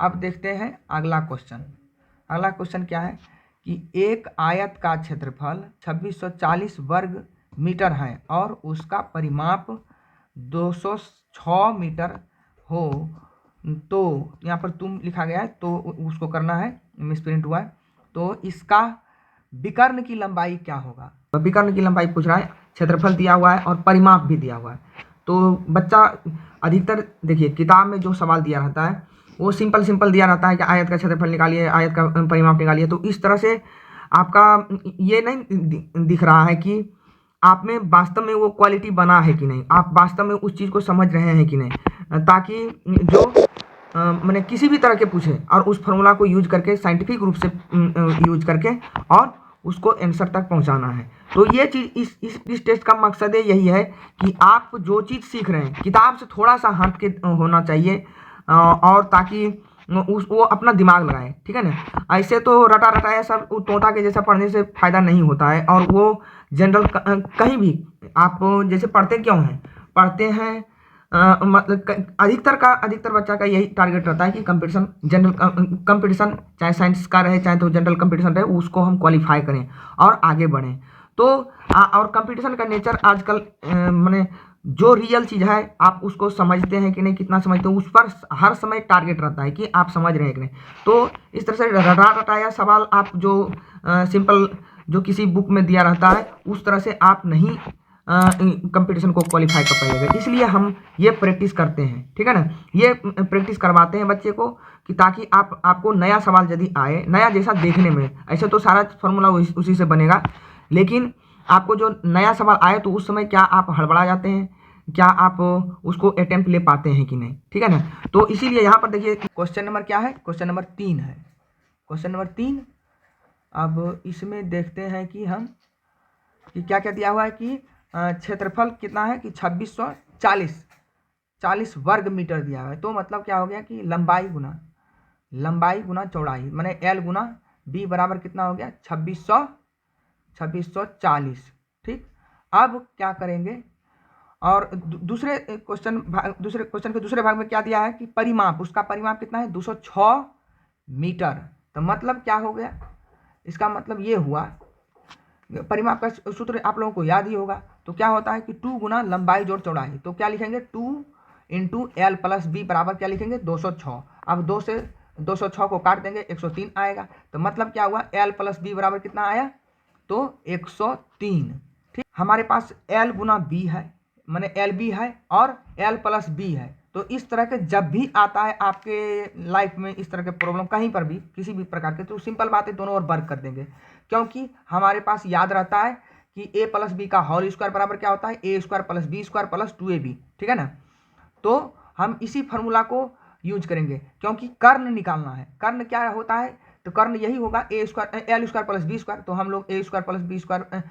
अब देखते हैं अगला क्वेश्चन। अगला क्वेश्चन क्या है कि एक आयत का क्षेत्रफल 2640 वर्ग मीटर है और उसका परिमाप 206 मीटर हो, तो यहाँ पर तुम लिखा गया है तो उसको करना है, मिसप्रिंट हुआ है। तो इसका विकर्ण की लंबाई क्या होगा? तो विकर्ण की लंबाई पूछ रहा है, क्षेत्रफल दिया हुआ है और परिमाप भी दिया हुआ है। तो बच्चा अधिकतर देखिए किताब में जो सवाल दिया रहता है वो सिंपल दिया रहता है कि आयत का क्षेत्रफल निकालिए, आयत का परिमाप निकालिए। तो इस तरह से आपका ये नहीं दिख रहा है कि आप में वास्तव में वो क्वालिटी बना है कि नहीं, आप वास्तव में उस चीज़ को समझ रहे हैं कि नहीं, ताकि जो मैंने किसी भी तरह के पूछे और उस फॉर्मूला को यूज करके साइंटिफिक रूप से यूज करके और उसको आंसर तक पहुंचाना है। तो ये चीज़ इस टेस्ट का मकसद यही है कि आप जो चीज़ सीख रहे हैं किताब से थोड़ा सा हट के होना चाहिए, और ताकि वो अपना दिमाग लगाए, ठीक है ना। ऐसे तो रटा रटाया सब तोता के जैसा पढ़ने से फायदा नहीं होता है। और वो जनरल कहीं भी आप जैसे पढ़ते क्यों हैं, पढ़ते हैं मतलब अधिकतर बच्चा का यही टारगेट रहता है कि कंपटीशन, जनरल कंपटीशन चाहे साइंस का रहे चाहे तो जनरल कंपटीशन रहे, उसको हम क्वालिफाई करें और आगे बढ़ें। तो और कंपटीशन का नेचर आजकल मैंने जो रियल चीज़ है आप उसको समझते हैं कि नहीं, कितना समझते हो, उस पर हर समय टारगेट रहता है कि आप समझ रहे हैं कि नहीं। तो इस तरह से रटा रटाया सवाल आप जो सिंपल जो किसी बुक में दिया रहता है उस तरह से आप नहीं कंपटीशन को क्वालिफाई कर पाइएगा। इसलिए हम ये प्रैक्टिस करते हैं, ठीक है ना, ये प्रैक्टिस करवाते हैं बच्चे को कि ताकि आपको नया सवाल यदि आए, नया जैसा देखने में, ऐसे तो सारा फॉर्मूला उसी से बनेगा, लेकिन आपको जो नया सवाल आए तो उस समय क्या आप हड़बड़ा जाते हैं, क्या आप उसको अटेम्प्ट ले पाते हैं कि नहीं, ठीक है ना। तो इसीलिए यहाँ पर देखिए क्वेश्चन नंबर क्या है, क्वेश्चन नंबर 3 है, क्वेश्चन नंबर 3। अब इसमें देखते हैं कि हम कि क्या क्या दिया हुआ है कि क्षेत्रफल कितना है कि 2640 वर्ग मीटर दिया हुआ है। तो मतलब क्या हो गया कि लंबाई गुना चौड़ाई, माने एल गुना बी बराबर कितना हो गया 2640, ठीक। अब क्या करेंगे, और दूसरे क्वेश्चन के दूसरे भाग में क्या दिया है कि परिमाप, उसका परिमाप कितना है 206 मीटर। तो मतलब क्या हो गया, इसका मतलब ये हुआ, परिमाप का सूत्र आप लोगों को याद ही होगा। तो क्या होता है कि 2 गुना लंबाई जोड़ चौड़ाई, तो क्या लिखेंगे 2 इंटू एल प्लस बी बराबर क्या लिखेंगे 206। अब 2 से 206 को काट देंगे 103 आएगा। तो मतलब क्या हुआ, एल प्लस बी बराबर कितना आया, तो 103, ठीक। हमारे पास एल गुना बी है, माने एल बी है और एल प्लस बी है। तो इस तरह के जब भी आता है आपके लाइफ में इस तरह के प्रॉब्लम कहीं पर भी किसी भी प्रकार के, तो सिंपल बात है दोनों ओर वर्क कर देंगे, क्योंकि हमारे पास याद रहता है कि ए प्लस बी का होल स्क्वायर बराबर क्या होता है A square plus B square plus 2ab, ठीक है ना। तो हम इसी फॉर्मूला को यूज करेंगे, क्योंकि कर्ण निकालना है। कर्ण क्या होता है, तो कर्ण यही होगा A square L square plus B square. तो हम लोग A square plus B square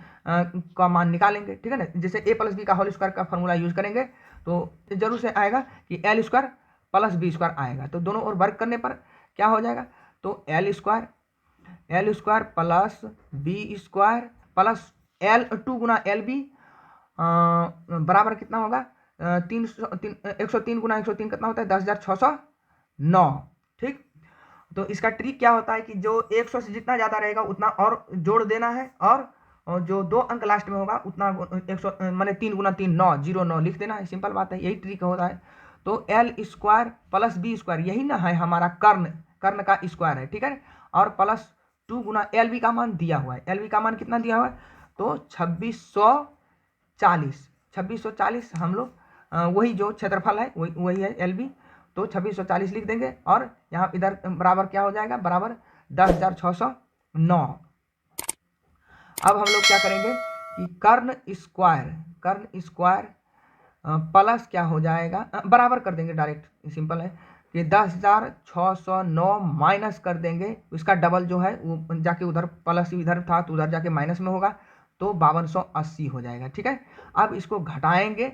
का मान निकालेंगे, ठीक है ना। जैसे ए प्लस बी का होल स्क्वायर का फॉर्मूला यूज करेंगे तो जरूर से आएगा कि L square plus B square आएगा। तो दोनों ओर वर्क करने पर क्या हो जाएगा, तो L square plus B square plus L 2 गुना एल बी बराबर कितना होगा 103 गुना 103 कितना होता है 10,609, ठीक। तो इसका ट्रिक क्या होता है कि जो 100 से जितना ज़्यादा रहेगा उतना और जोड़ देना है, और जो 2 अंक लास्ट में होगा उतना 100 माने 3 गुना 3 9 लिख देना है। सिंपल बात है, यही ट्रिक होता है। तो L square plus B square यही ना है हमारा कर्ण का स्क्वायर है, ठीक है। और प्लस 2 गुना एल बी का मान दिया हुआ है, एल बी का मान कितना दिया हुआ है, तो 2640 हम लोग वही जो क्षेत्रफल है वही है एल बी। तो 2640 लिख देंगे और यहाँ इधर बराबर क्या हो जाएगा, बराबर 10,609। अब हम लोग क्या करेंगे कि कर्ण स्क्वायर प्लस क्या हो जाएगा, बराबर कर देंगे डायरेक्ट, सिंपल है कि 10,609 माइनस कर देंगे, इसका डबल जो है वो जाके उधर प्लस इधर था तो उधर जाके माइनस में होगा, तो 5280 हो जाएगा, ठीक है। अब इसको घटाएंगे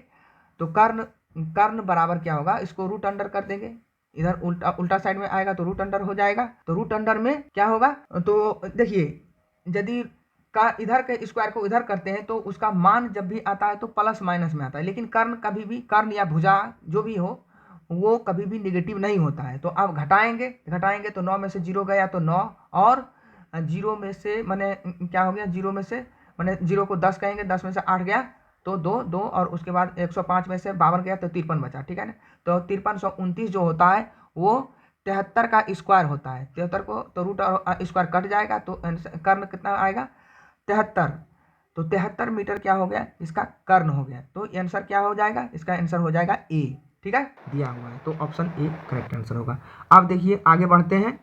तो कर्ण बराबर क्या होगा, इसको रूट अंडर कर देंगे, इधर उल्टा साइड में आएगा तो रूट अंडर हो जाएगा। तो रूट अंडर में क्या होगा, तो देखिए यदि का इधर के स्क्वायर को इधर करते हैं तो उसका मान जब भी आता है तो प्लस माइनस में आता है, लेकिन कर्ण कभी भी, कर्ण या भुजा जो भी हो, वो कभी भी निगेटिव नहीं होता है। तो अब घटाएंगे तो 9 में से 0 गया तो 9, और 0 में से मैंने क्या हो गया, 0 में से मैंने 0 को 10 कहेंगे, 10 में से 8 गया तो 2 2, और उसके बाद 105 में से 52 गया तो 53 बचा, ठीक है ना। तो 5329 जो होता है वो 73 का स्क्वायर होता है। 73 को तो रूट और स्क्वायर कट जाएगा तो कर्ण कितना आएगा, 73। तो 73 मीटर क्या हो गया, इसका कर्ण हो गया। तो आंसर क्या हो जाएगा, इसका आंसर हो जाएगा ए, ठीक है, दिया हुआ है। तो ऑप्शन ए करेक्ट आंसर होगा। अब देखिए आगे बढ़ते हैं।